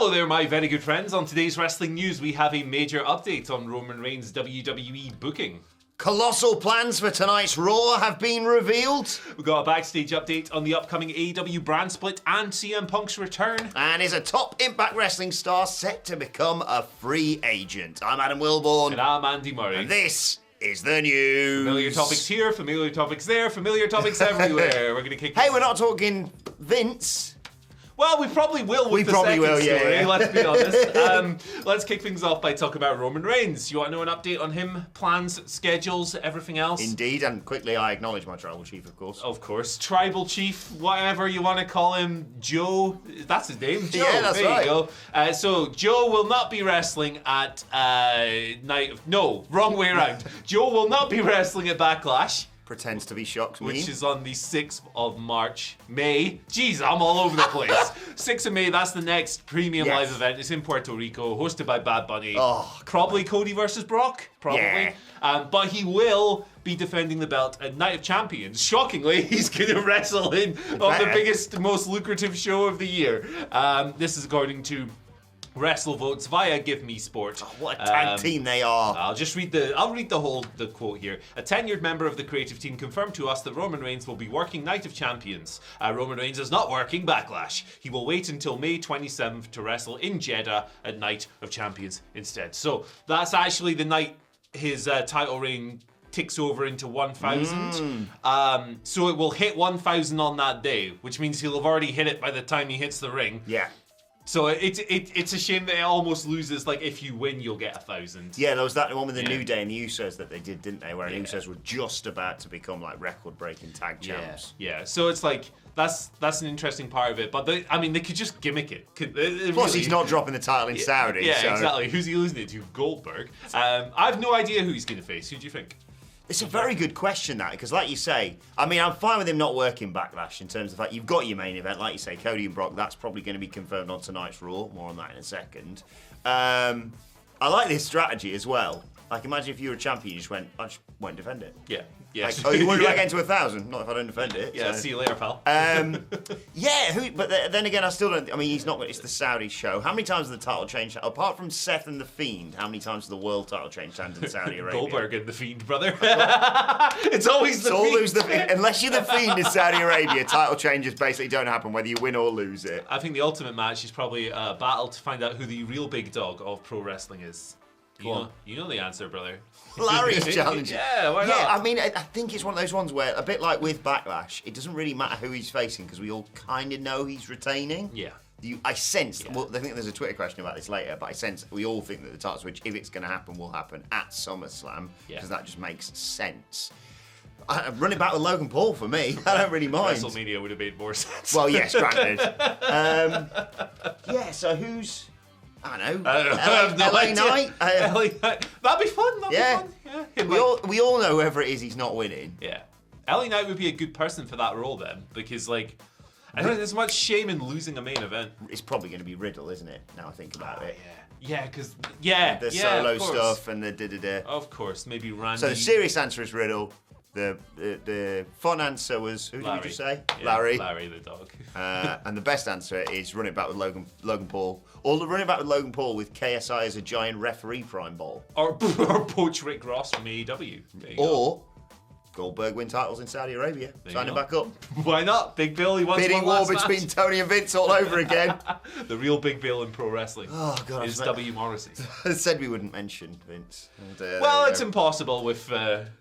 Hello there, my very good friends. On today's wrestling news, we have a major update on Roman Reigns' WWE booking. Colossal plans for tonight's Raw have been revealed. We've got a backstage update on the upcoming AEW brand split and CM Punk's return. And is a top Impact Wrestling star set to become a free agent? I'm Adam Wilborn. And I'm Andy Murray. And this is the news. Familiar topics here, familiar topics there, familiar topics everywhere. We're going to kick... Hey, we're not talking Vince. Well, we probably will with the second story, yeah. Let's be honest. Let's kick things off by talking about Roman Reigns. You want to know an update on him? Plans, schedules, everything else? Indeed, and quickly I acknowledge my tribal chief, of course. Of course. Tribal chief, whatever you want to call him, Joe. That's his name, Joe. Yeah, that's there right. You go. So Joe will not be wrestling at No, wrong way around. Joe will not be wrestling at Backlash. Pretends to be shocked me. Which is on the 6th of May. Jeez, I'm all over the place. 6th of May, that's the next premium live event. It's in Puerto Rico, hosted by Bad Bunny. Oh, probably Cody versus Brock, probably. Yeah. But he will be defending the belt at Night of Champions. Shockingly, he's going to wrestle on the biggest, most lucrative show of the year. This is according to WrestleVotes via Give Me Sport. Oh, what a tag team they are. I'll read the quote here. A tenured member of the creative team confirmed to us that Roman Reigns will be working Night of Champions. Roman Reigns is not working Backlash. He will wait until May 27th to wrestle in Jeddah at Night of Champions instead. So that's actually the night his title reign ticks over into 1,000. So it will hit 1,000 on that day, which means he'll have already hit it by the time he hits the ring. Yeah. So it's a shame that it almost loses, like, if you win, you'll get 1,000. Yeah, there was that one with the New Day and the Usos that they did, didn't they? Where the Usos were just about to become, like, record-breaking tag champs. Yeah, so it's like, that's an interesting part of it. But, they could just gimmick it. Plus, he's not dropping the title in Saudi. Yeah, so. Exactly. Who's he losing it to? Goldberg. I have no idea who he's going to face. Who do you think? It's a very good question, that, because like you say, I'm fine with him not working Backlash in terms of that. You've got your main event, like you say, Cody and Brock. That's probably going to be confirmed on tonight's Raw. More on that in a second. I like this strategy as well. Like, imagine if you were a champion, you just went, I just won't defend it. Yeah. Like, oh, you wouldn't get to 1,000? Not if I don't defend it. Yeah, see you later, pal. But then again, I still don't. He's not. It's the Saudi show. How many times has the title changed? Apart from Seth and the Fiend, how many times has the world title changed hands in Saudi Arabia? Goldberg and the Fiend, brother. It's always the Fiend. Lose the Fiend. Unless you're the Fiend in Saudi Arabia, title changes basically don't happen whether you win or lose it. I think the ultimate match is probably a battle to find out who the real big dog of pro wrestling is. You know the answer, brother. Larry's challenge. Yeah, why not? Yeah, I think it's one of those ones where, a bit like with Backlash, it doesn't really matter who he's facing because we all kind of know he's retaining. Yeah. I sense, well, I think there's a Twitter question about this later, but I sense we all think that the title switch, if it's going to happen, will happen at SummerSlam because that just makes sense. Running back with Logan Paul for me, I don't really mind. WrestleMania would have made more sense. Well, yes, granted. So who's... I don't know. LA Knight? LA Knight. That'd be fun. Yeah. We all know whoever it is he's not winning. Yeah. LA Knight would be a good person for that role then, because, like, I don't think there's much shame in losing a main event. It's probably going to be Riddle, isn't it? Now I think about it. Yeah, because the solo stuff and the da-da-da. Of course, maybe Randy. So the serious answer is Riddle. The fun answer was, who did we just say? Yeah, Larry. Larry the dog. And the best answer is run it back with Logan Paul. Or run it back with Logan Paul with KSI as a giant referee prime ball. Or poach Rick Ross from AEW. Or Goldberg win titles in Saudi Arabia. Sign him back up. Why not? Big Bill, he wants bidding war between Tony and Vince all over again. The real Big Bill in pro wrestling. Oh, God. Is W. Morrissey. I said we wouldn't mention Vince. Well, it's impossible with...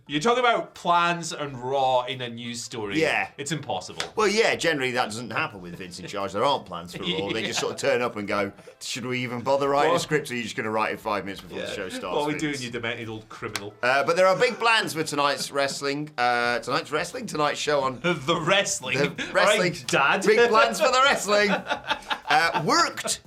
you're talking about plans and Raw in a news story. Yeah. It's impossible. Well, yeah, generally that doesn't happen with Vince in charge. There aren't plans for Raw. They just sort of turn up and go, should we even bother writing a script, or are you just going to write it 5 minutes before the show starts? What are we doing, you demented old criminal? But there are big plans for tonight's wrestling. Tonight's show on... The wrestling. The wrestling. Right, Dad. Big plans for the wrestling. Worked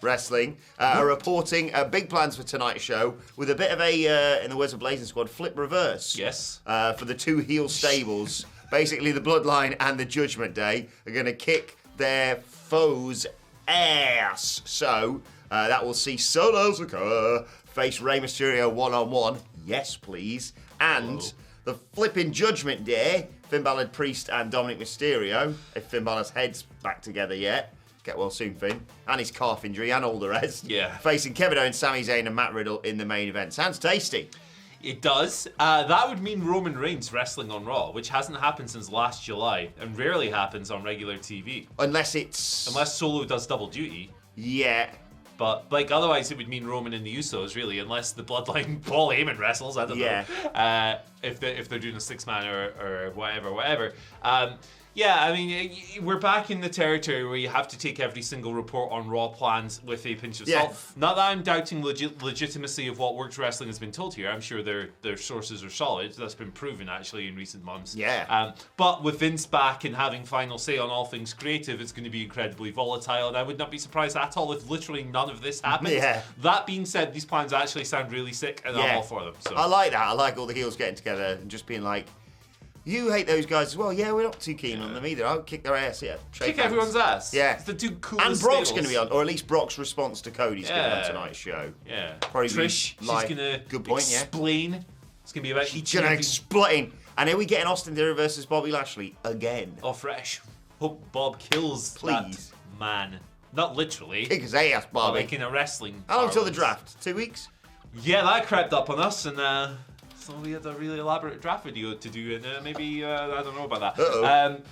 Wrestling are reporting big plans for tonight's show with a bit of a, in the words of Blazing Squad, flip reverse. Yes. For the two heel stables. Basically, the Bloodline and the Judgment Day are going to kick their foes' ass. So, that will see Solo Sikoa face Rey Mysterio one-on-one. Yes, please. And the flipping Judgment Day, Finn Balor, Priest, and Dominic Mysterio, if Finn Balor's head's back together yet, Get well soon, Finn. And his calf injury and all the rest. Yeah. Facing Kevin Owens, Sami Zayn and Matt Riddle in the main event. Sounds tasty. It does. That would mean Roman Reigns wrestling on Raw, which hasn't happened since last July and rarely happens on regular TV. Unless Solo does double duty. Yeah. But, like, otherwise it would mean Roman and the Usos, really, unless the Bloodline Paul Heyman wrestles, I don't know. If they're doing a six-man or whatever. Yeah, I mean, we're back in the territory where you have to take every single report on Raw plans with a pinch of salt. Not that I'm doubting legitimacy of what Worked Wrestling has been told here. I'm sure their sources are solid. That's been proven, actually, in recent months. Yeah. But with Vince back and having final say on all things creative, it's going to be incredibly volatile, and I would not be surprised at all if literally none of this happens. Yeah. That being said, these plans actually sound really sick, and I'm all for them. So. I like that. I like all the heels getting together and just being like, you hate those guys as well. Yeah, we're not too keen on them either. I'll kick their ass, Kick everyone's ass. Yeah. It's the two coolest And Brock's stables. going to be on, or at least Brock's response to Cody's going to be on tonight's show. Yeah. Probably Trish, she's going to explain. It's going to be about She's going to explain. And are we getting Austin Theory versus Bobby Lashley again? Oh, fresh. Hope Bob kills that man. Not literally. Kick his ass, Bobby. Like in a wrestling How long until the draft? 2 weeks? Yeah, that crept up on us, and so we had a really elaborate draft video to do, and maybe, I don't know about that.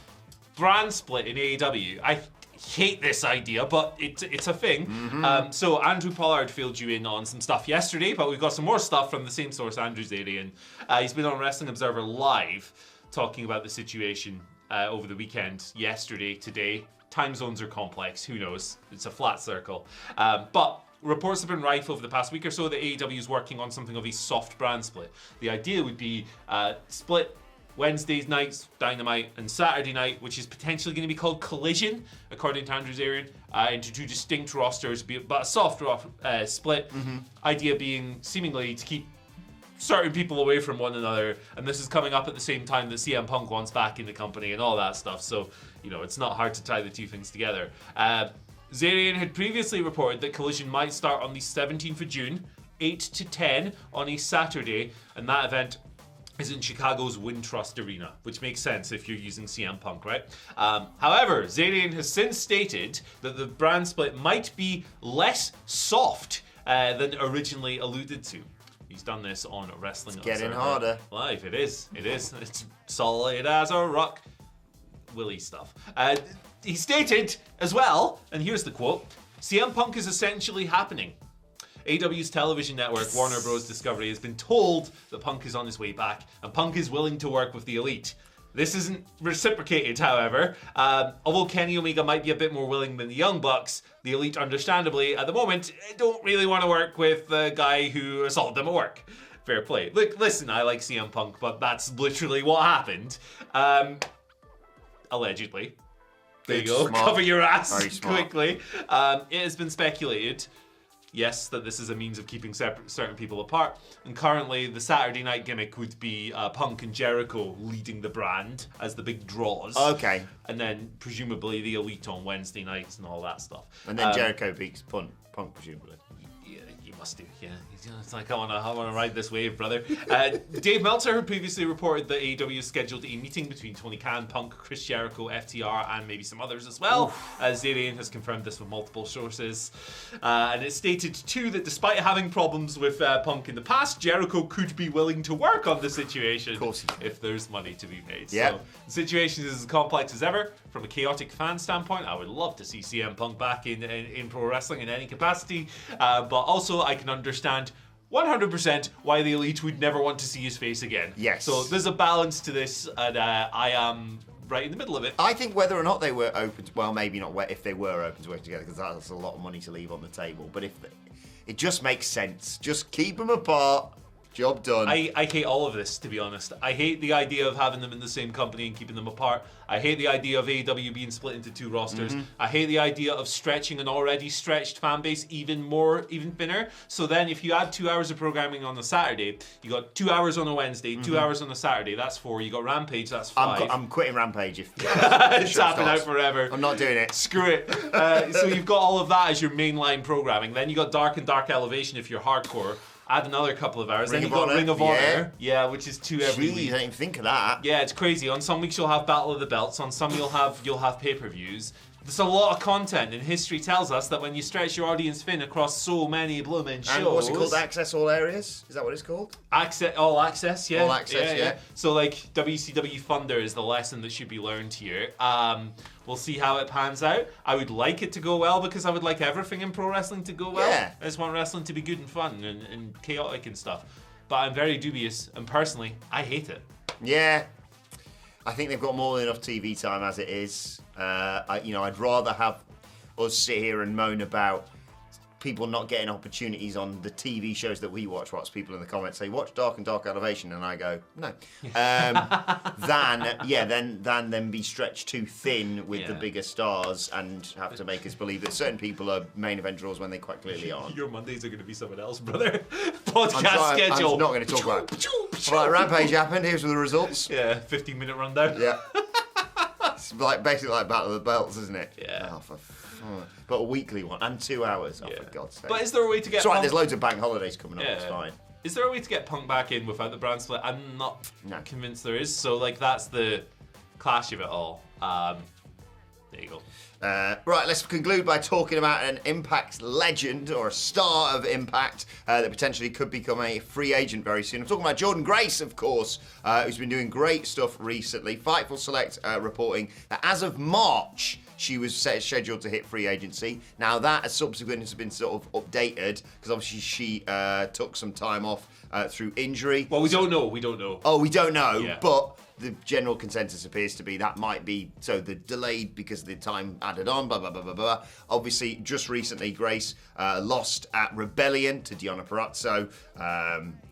Brand split in AEW. I hate this idea, but it's a thing. Mm-hmm. So Andrew Pollard filled you in on some stuff yesterday, but we've got some more stuff from the same source Andrew's alien. He's been on Wrestling Observer Live talking about the situation over the weekend, yesterday, today. Time zones are complex, who knows? It's a flat circle. But reports have been rife over the past week or so that AEW is working on something of a soft brand split. The idea would be split Wednesdays nights, Dynamite, and Saturday night, which is potentially going to be called Collision, according to Andrew Zarian, into two distinct rosters, but a soft split. Idea being seemingly to keep certain people away from one another, and this is coming up at the same time that CM Punk wants back in the company and all that stuff, so, you know, it's not hard to tie the two things together. Zarian had previously reported that Collision might start on the 17th of June, 8 to 10 on a Saturday, and that event is in Chicago's Wintrust Arena, which makes sense if you're using CM Punk, right? However, Zarian has since stated that the brand split might be less soft than originally alluded to. He's done this on Wrestling Observer. It's getting harder. Live, it is. It's solid as a rock. Willy stuff. He stated as well, and here's the quote, CM Punk is essentially happening. AEW's television network, Warner Bros. Discovery, has been told that Punk is on his way back, and Punk is willing to work with the Elite. This isn't reciprocated, however. Although Kenny Omega might be a bit more willing than the Young Bucks, the Elite, understandably, at the moment, don't really want to work with the guy who assaulted them at work. Fair play. Look, listen, I like CM Punk, but that's literally what happened. Allegedly. There you go. Smart. Cover your ass Very smart. quickly. It has been speculated, yes, that this is a means of keeping certain people apart. And currently, the Saturday night gimmick would be Punk and Jericho leading the brand as the big draws. Okay. And then, presumably, the Elite on Wednesday nights and all that stuff. And then Jericho beats Punk, presumably. Yeah, you must do, yeah. It's like, I want to ride this wave, brother. Dave Meltzer had previously reported that AEW has scheduled a meeting between Tony Khan, Punk, Chris Jericho, FTR, and maybe some others as well. Zarian has confirmed this with multiple sources. And it stated, too, that despite having problems with Punk in the past, Jericho could be willing to work on the situation Of course he can. if there's money to be made. Yep. So the situation is as complex as ever. From a chaotic fan standpoint, I would love to see CM Punk back in pro wrestling in any capacity. But also, I can understand 100% why the Elite would never want to see his face again. Yes. So there's a balance to this, and I am right in the middle of it. I think whether or not they were open to, well, maybe not if they were open to work together, because that's a lot of money to leave on the table. But it just makes sense. Just keep them apart. Job done. I hate all of this, to be honest. I hate the idea of having them in the same company and keeping them apart. I hate the idea of AEW being split into two rosters. I hate the idea of stretching an already stretched fan base even thinner. So then if you add 2 hours of programming on a Saturday, you got 2 hours on a Wednesday, 2 hours on a Saturday, that's 4. You got Rampage, that's 5. I'm quitting Rampage if it's happening out forever. I'm not doing it. Screw it. So you've got all of that as your mainline programming. Then you got Dark and Dark Elevation if you're hardcore. Add another couple of hours. Then you got Ring of Honor. Yeah, which is 2 every week. I didn't even think of that. Yeah, it's crazy. On some weeks you'll have Battle of the Belts. On some you'll have pay-per-views. There's a lot of content, and history tells us that when you stretch your audience thin across so many blooming shows... And what's it called? Access all areas? Is that what it's called? All access, yeah. All access, yeah. So, like, WCW Thunder is the lesson that should be learned here. We'll see how it pans out. I would like it to go well because I would like everything in pro wrestling to go well. Yeah. I just want wrestling to be good and fun and chaotic and stuff. But I'm very dubious, and personally, I hate it. Yeah. I think they've got more than enough TV time as it is. I'd rather have us sit here and moan about people not getting opportunities on the TV shows that we watch. What's people in the comments say, watch Dark and Dark Elevation, and I go, no. Than them be stretched too thin with the bigger stars and have to make us believe that certain people are main event draws when they quite clearly aren't. Your Mondays are going to be someone else, brother. Podcast schedule. I'm not going to talk about it. Right, Rampage happened. Here's the results. Yeah, 15-minute rundown. Yeah. It's basically like Battle of the Belts, isn't it? Yeah. But a weekly one and 2 hours. Oh, for God's sake. But is there a way to get? It's right. There's loads of bank holidays coming up. It's fine. Is there a way to get Punk back in without the brand split? I'm not convinced there is. So like that's the clash of it all. There you go. Right, let's conclude by talking about an Impact legend or a star of Impact that potentially could become a free agent very soon. I'm talking about Jordan Grace, of course, who's been doing great stuff recently. Fightful Select reporting that as of March, she was scheduled to hit free agency. Now that has subsequently been sort of updated because obviously she took some time off through injury. Well, we don't know. Oh, we don't know, yeah. But the general consensus appears to be that might be so the delayed because of the time added on, blah, blah, blah, blah, blah. Obviously, just recently, Grace lost at Rebellion to Deonna Purrazzo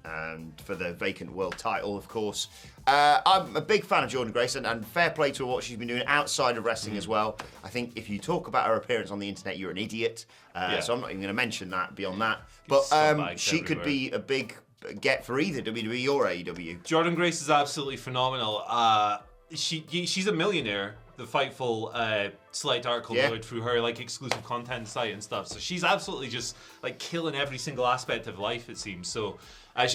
and for the vacant world title, of course. I'm a big fan of Jordan Grace and fair play to her what she's been doing outside of wrestling as well. I think if you talk about her appearance on the internet, you're an idiot. So I'm not even going to mention that beyond that. But she could be a big get for either WWE or AEW. Jordan Grace is absolutely phenomenal. She's a millionaire. The Fightful Select article noted through her like exclusive content site and stuff. So she's absolutely just like killing every single aspect of life, it seems. So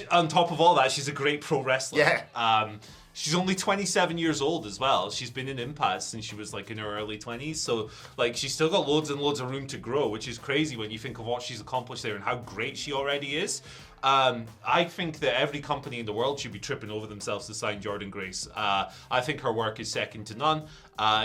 on top of all that, she's a great pro wrestler. Yeah. She's only 27 years old as well. She's been in Impact since she was like in her early 20s. So like she's still got loads and loads of room to grow, which is crazy when you think of what she's accomplished there and how great she already is. I think that every company in the world should be tripping over themselves to sign Jordan Grace. I think her work is second to none.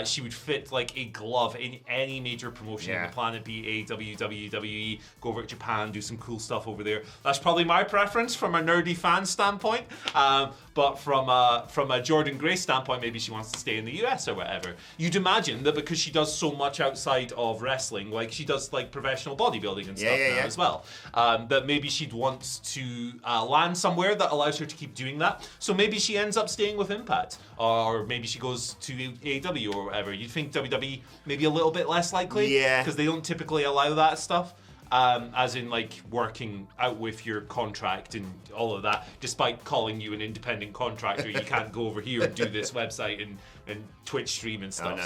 She would fit like a glove in any major promotion on the planet, be AEW, WWE, go over to Japan, do some cool stuff over there. That's probably my preference from a nerdy fan standpoint. But from a Jordan Grace standpoint, maybe she wants to stay in the US or whatever. You'd imagine that because she does so much outside of wrestling, like she does like professional bodybuilding and stuff now as well, that maybe she'd want to land somewhere that allows her to keep doing that. So maybe she ends up staying with Impact, or maybe she goes to AEW or whatever. You'd think WWE maybe a little bit less likely, because they don't typically allow that stuff. As in like working out with your contract and all of that, despite calling you an independent contractor, you can't go over here and do this website and Twitch stream and stuff.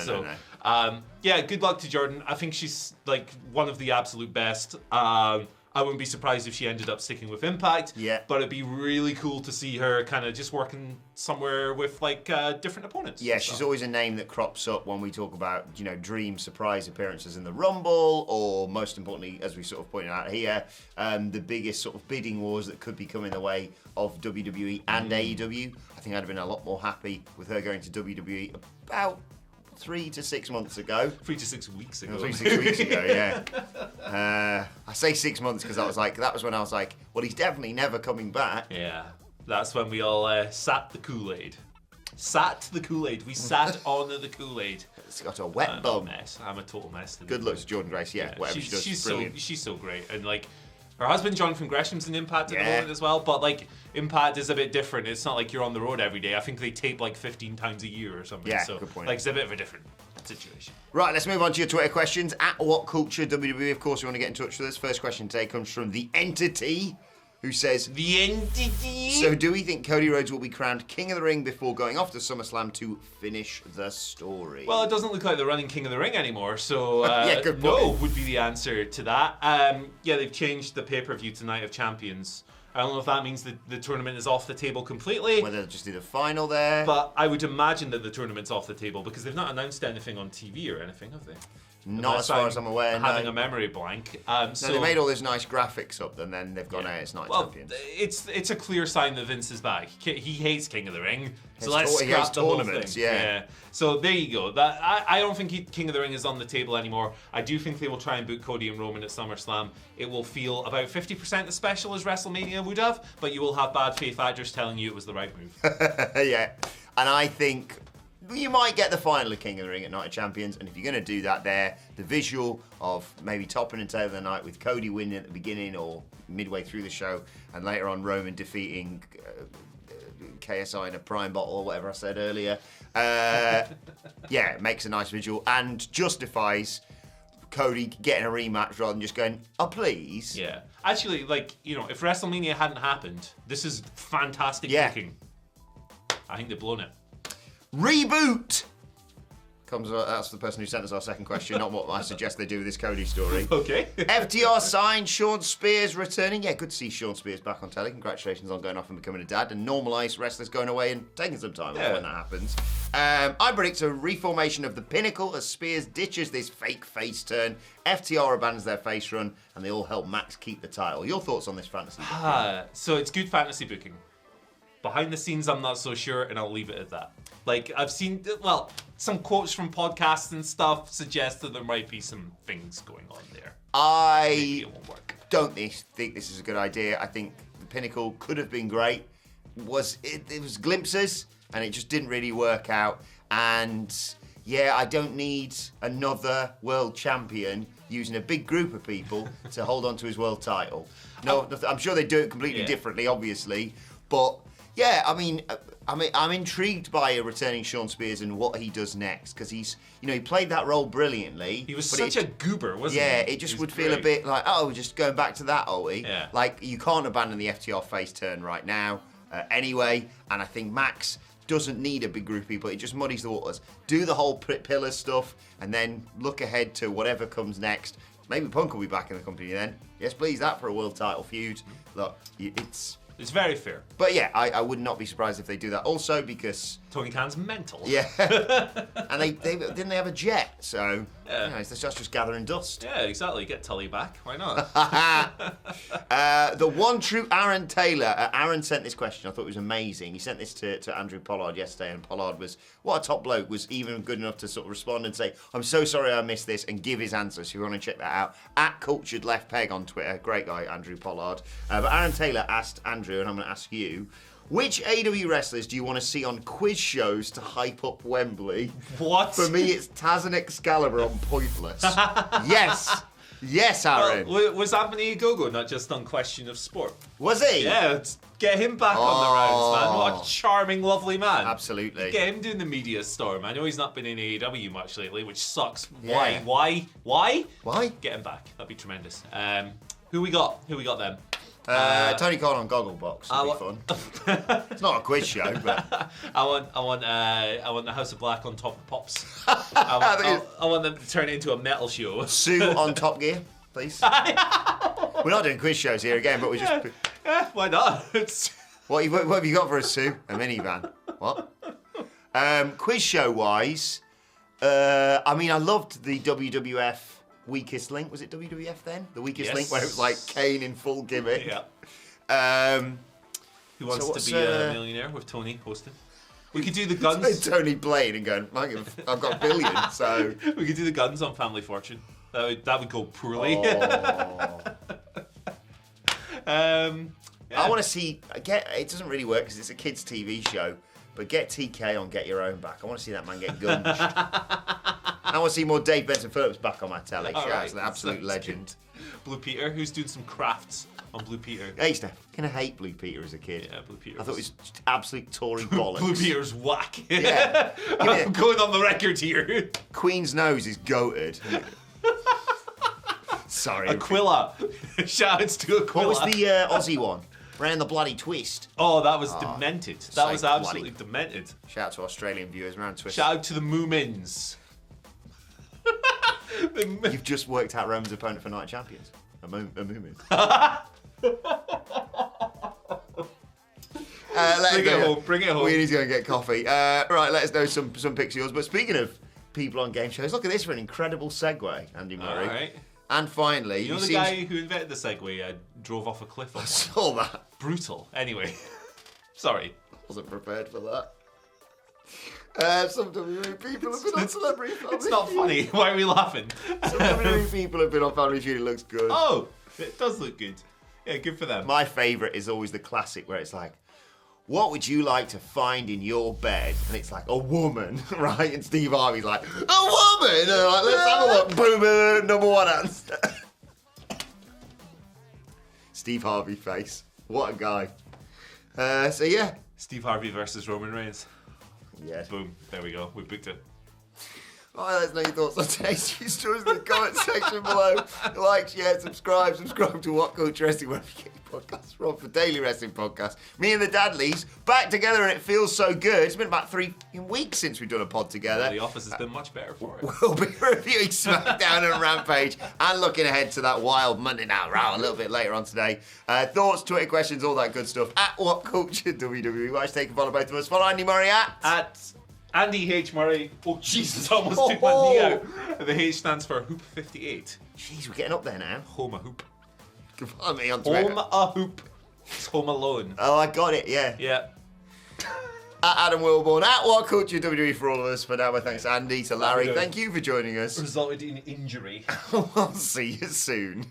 Good luck to Jordan. I think she's like one of the absolute best. I wouldn't be surprised if she ended up sticking with Impact. Yeah. But it'd be really cool to see her kind of just working somewhere with like different opponents. Yeah, she's always a name that crops up when we talk about, dream surprise appearances in the Rumble, or most importantly, as we sort of pointed out here, the biggest sort of bidding wars that could be coming the way of WWE and AEW. I think I'd have been a lot more happy with her going to WWE about 3 to 6 months ago. 3 to 6 weeks ago. 3 to 6 weeks ago, yeah. I say 6 months because that was when I was like, well, he's definitely never coming back. Yeah, that's when we all sat the Kool-Aid. We sat on the Kool-Aid. It's got a wet bum. I'm a total mess. Good luck to Jordan Grace, whatever she does, she's brilliant. She's so great. And like, her husband, Jonathan Gresham's in Impact at the moment as well, but like, Impact is a bit different. It's not like you're on the road every day. I think they tape like 15 times a year or something. Yeah, so, good point. Like, it's a bit of a different situation. Right, let's move on to your Twitter questions. At WhatCulture WWE, of course, you want to get in touch with us. First question today comes from The Entity, who says, The Entity? So do we think Cody Rhodes will be crowned King of the Ring before going off to SummerSlam to finish the story? Well, it doesn't look like they're running King of the Ring anymore, so good point. no would be the answer to that. They've changed the pay-per-view to Night of Champions. I don't know if that means that the tournament is off the table completely. Whether they'll just do the final there. But I would imagine that the tournament's off the table because they've not announced anything on TV or anything, have they? Not as far as I'm aware. Having no. a memory blank. So they made all those nice graphics up, and then they've gone out as Night Champions. It's a clear sign that Vince is back. He hates King of the Ring, so let's he hates scrap the whole thing. tournaments, yeah. So there you go. I don't think King of the Ring is on the table anymore. I do think they will try and book Cody and Roman at SummerSlam. It will feel about 50% as special as WrestleMania would have, but you will have bad faith actors telling you it was the right move. Yeah, and I think you might get the final of King of the Ring at Night of Champions, and if you're going to do that there, the visual of maybe topping and tailing the night with Cody winning at the beginning or midway through the show, and later on Roman defeating KSI in a prime bottle or whatever I said earlier, yeah, it makes a nice visual and justifies Cody getting a rematch rather than just going, oh, please. Yeah. Actually, if WrestleMania hadn't happened, this is fantastic booking. I think they've blown it. Reboot! That's the person who sent us our second question, not what I suggest they do with this Cody story. Okay. FTR signed, Sean Spears returning. Yeah, good to see Sean Spears back on telly. Congratulations on going off and becoming a dad, and normalised wrestlers going away and taking some time off when that happens. I predict a reformation of the Pinnacle as Spears ditches this fake face turn. FTR abandons their face run, and they all help Max keep the title. Your thoughts on this fantasy booking? So it's good fantasy booking. Behind the scenes, I'm not so sure, and I'll leave it at that. I've seen, some quotes from podcasts and stuff suggest that there might be some things going on there. Maybe it won't work. Don't think this is a good idea. I think the Pinnacle could have been great. It was glimpses, and it just didn't really work out. And yeah, I don't need another world champion using a big group of people to hold on to his world title. No, I'm sure they do it completely differently, obviously, but yeah, I'm intrigued by a returning Sean Spears and what he does next, because he played that role brilliantly. He was such a goober, wasn't he? Yeah, it just would feel a bit like, just going back to that, are we? Yeah. You can't abandon the FTR face turn right now, anyway, and I think Max doesn't need a big group of people. It just muddies the waters. Do the whole pillar stuff, and then look ahead to whatever comes next. Maybe Punk will be back in the company then. Yes, please, that for a world title feud. Look, It's very fair. But yeah, I would not be surprised if they do that. Also because Tony Khan's mental. Yeah, and they didn't they have a jet? So that's just gathering dust. Yeah, exactly. Get Tully back. Why not? The one true Aaron Taylor. Aaron sent this question. I thought it was amazing. He sent this to Andrew Pollard yesterday, and Pollard what a top bloke, was even good enough to sort of respond and say, "I'm so sorry I missed this," and give his answer. So if you want to check that out, @CulturedLeftPeg on Twitter. Great guy, Andrew Pollard. But Aaron Taylor asked Andrew, and I'm going to ask you, which AEW wrestlers do you want to see on quiz shows to hype up Wembley? What? For me, it's Taz and Excalibur on Pointless. Yes, Aaron. Well, was Anthony Ogogo not just on Question of Sport? Was he? Yeah, let's get him back on the rounds, man. What a charming, lovely man. Absolutely. Get him doing the media storm. I know he's not been in AEW much lately, which sucks. Yeah. Why? Get him back. That'd be tremendous. Who we got then? Tony Khan on Gogglebox would be fun. It's not a quiz show, but I want the House of Black on Top of Pops. I want them to turn it into a metal show. Sue on Top Gear, please. We're not doing quiz shows here again, but we just. Why not? What have you got for us, Sue? A minivan. What? Quiz show wise, I loved the WWF Weakest Link. Was it WWF then? The Weakest Link, where it was like Kane in full gimmick. Yeah. Who wants to be a millionaire with Tony hosting? We could do the guns. Tony Blaine and going, I've got a billion, so. We could do the guns on Family Fortune. That would go poorly. I want to see. It doesn't really work because it's a kids' TV show, but get TK on Get Your Own back. I want to see that man get gunged. I want to see more Dave Benson Phillips back on my telly. He's an absolute legend. Blue Peter, who's doing some crafts on Blue Peter. I used to kind of hate Blue Peter as a kid. Yeah, Blue Peter. I thought it was just absolute Tory bollocks. Blue Peter's whack. Yeah. I'm going on the record here. Queen's nose is goated. Sorry. Aquila. Shoutouts to Aquila. What was the Aussie one? Ran the bloody twist. Oh, that was demented. That was absolutely demented. Shout out to Australian viewers, Round Twist. Shout out to the Moomins. You've just worked out Roman's opponent for Night Champions. A Moomin. Bring it home. We need to go and get coffee. Right, let us know some picks of yours. But speaking of people on game shows. Look at this for an incredible segue, Andy Murray. All right. And finally, You know the guy who invented the Segway drove off a cliff? I saw that. Brutal. Anyway. Sorry. Wasn't prepared for that. Some WWE people have been on Celebrity Family It's not funny. Why are we laughing? Some WWE people have been on Family Feud. It looks good. Oh, it does look good. Yeah, good for them. My favourite is always the classic where it's like, what would you like to find in your bed? And it's like, a woman, right? And Steve Harvey's like, a woman? And they're like, let's have a look. Boom, boom, number one answer. Steve Harvey face. What a guy. So yeah. Steve Harvey versus Roman Reigns. Yeah. Boom. There we go. We booked it. Oh, let us know your thoughts on today's news stories in the comment section below. Like, share, subscribe to WhatCulture Wrestling, wherever you get your podcasts from, for daily wrestling podcasts. Me and the Dadleys back together, and it feels so good. It's been about 3 weeks since we've done a pod together. Well, the office has been much better for it. We'll be reviewing SmackDown and Rampage and looking ahead to that wild Monday Night Raw a little bit later on today. Thoughts, Twitter questions, all that good stuff at WhatCulture WWE. Watch, take and follow both of us. Follow Andy Murray at Andy H. Murray. Oh, Jesus, almost took my knee out. The H stands for Hoop 58. Jeez, we're getting up there now. Home a hoop. Follow me on Twitter. Home a hoop. It's Home Alone. Oh, I got it, yeah. Yeah. At Adam Wilborn, at WhatCulture WWE for all of us. For now, thanks Andy, to Larry. Thank you for joining us. Resulted in injury. We'll see you soon.